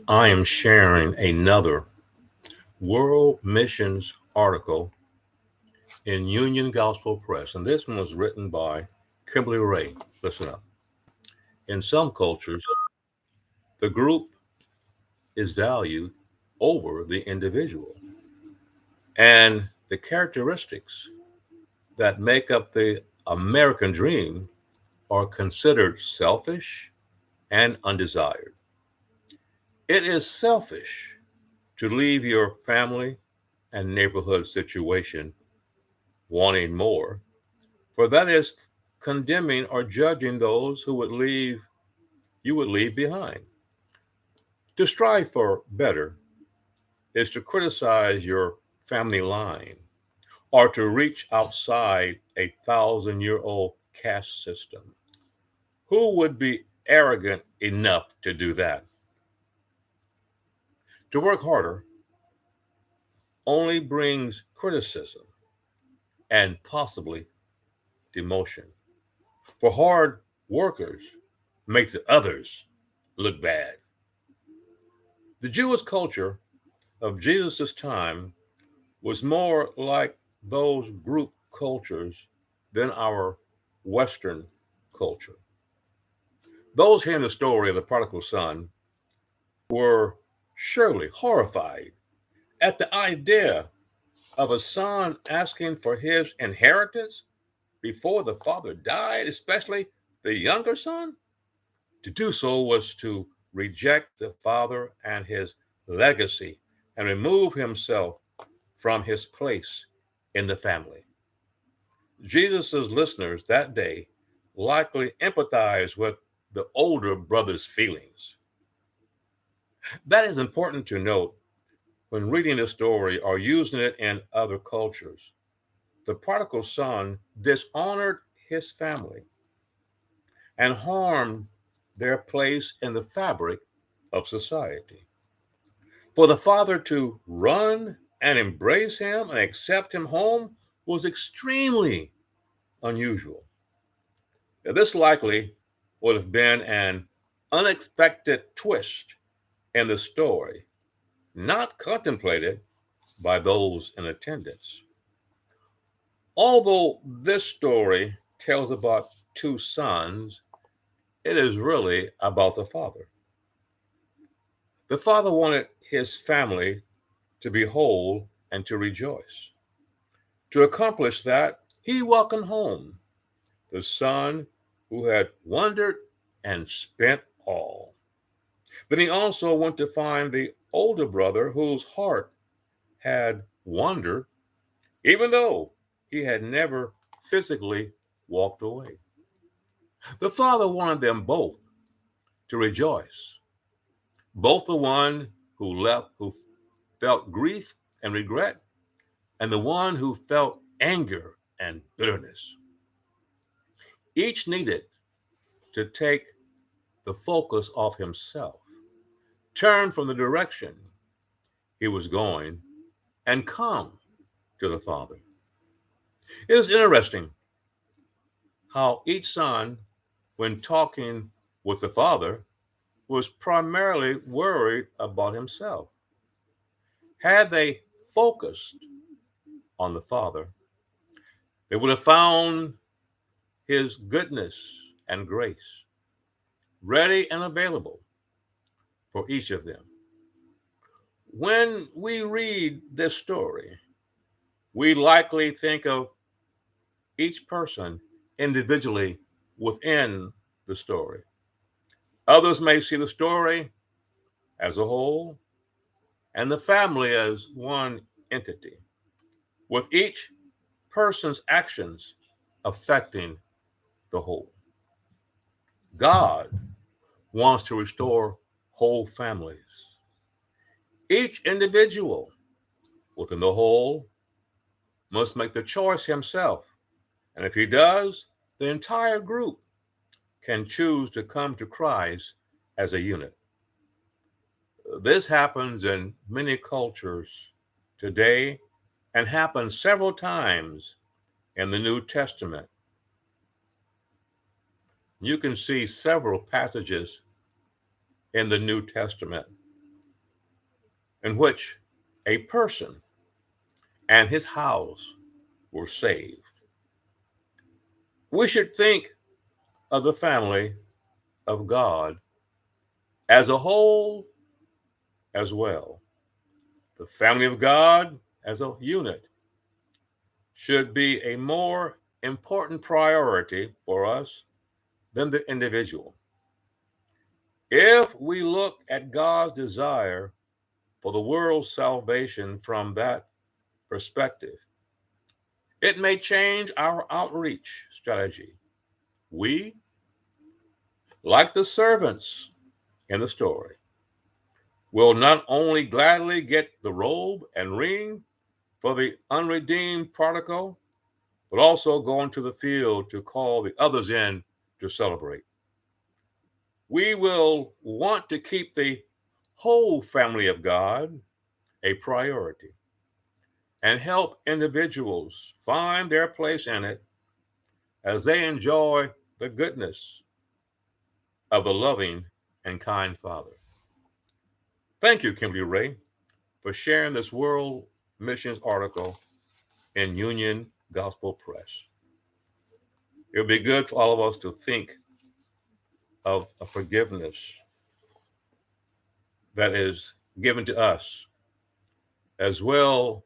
I am sharing another World Missions article in Union Gospel Press, and this one was written by Kimberly Ray. Listen up. In some cultures, the group is valued over the individual, and the characteristics that make up the American dream are considered selfish and undesired. It is selfish to leave your family and neighborhood situation wanting more, for that is condemning or judging those who would leave you would leave behind. To strive for better is to criticize your family line or to reach outside a thousand-year-old caste system. Who would be arrogant enough to do that? To work harder only brings criticism and possibly demotion. For hard workers make the others look bad. The Jewish culture of Jesus' time was more like those group cultures than our Western culture. Those hearing the story of the prodigal son were surely horrified at the idea of a son asking for his inheritance before the father died, especially the younger son. To do so was to reject the father and his legacy and remove himself from his place in the family. Jesus' listeners that day likely empathized with the older brother's feelings. That is important to note when reading this story or using it in other cultures. The prodigal son dishonored his family and harmed their place in the fabric of society. For the father to run and embrace him and accept him home was extremely unusual. Now, this likely would have been an unexpected twist in the story, not contemplated by those in attendance. Although this story tells about two sons, it is really about the father. The father wanted his family to be whole and to rejoice. To accomplish that, he welcomed home the son who had wandered and spent all. Then he also went to find the older brother whose heart had wandered, even though he had never physically walked away. The father wanted them both to rejoice, both the one who left, who felt grief and regret, and the one who felt anger and bitterness. Each needed to take the focus off himself, turn from the direction he was going, and come to the Father. It is interesting how each son, when talking with the Father, was primarily worried about himself. Had they focused on the Father, they would have found his goodness and grace ready and available for each of them. When we read this story, we likely think of each person individually within the story. Others may see the story as a whole and the family as one entity, with each person's actions affecting the whole. God wants to restore whole families. Each individual within the whole must make the choice himself. And if he does, the entire group can choose to come to Christ as a unit. This happens in many cultures today and happens several times in the New Testament. You can see several passages in the New Testament in which a person and his house were saved. We should think of the family of God as a whole as well. The family of God as a unit should be a more important priority for us than the individual. If we look at God's desire for the world's salvation from that perspective, it may change our outreach strategy. We, like the servants in the story, will not only gladly get the robe and ring for the unredeemed prodigal, but also go into the field to call the others in to celebrate. We will want to keep the whole family of God a priority and help individuals find their place in it as they enjoy the goodness of the loving and kind Father. Thank you, Kimberly Ray, for sharing this World Missions article in Union Gospel Press. It would be good for all of us to think of a forgiveness that is given to us, as well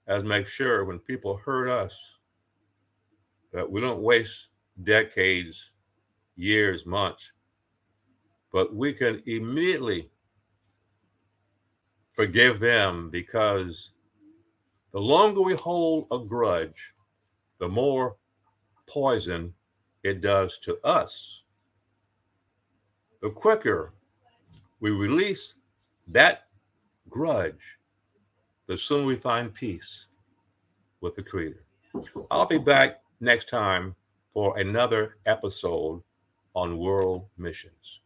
as make sure when people hurt us that we don't waste decades, years, months, but we can immediately forgive them, because the longer we hold a grudge, the more poison it does to us. The quicker we release that grudge, the sooner we find peace with the Creator. I'll be back next time for another episode on world missions.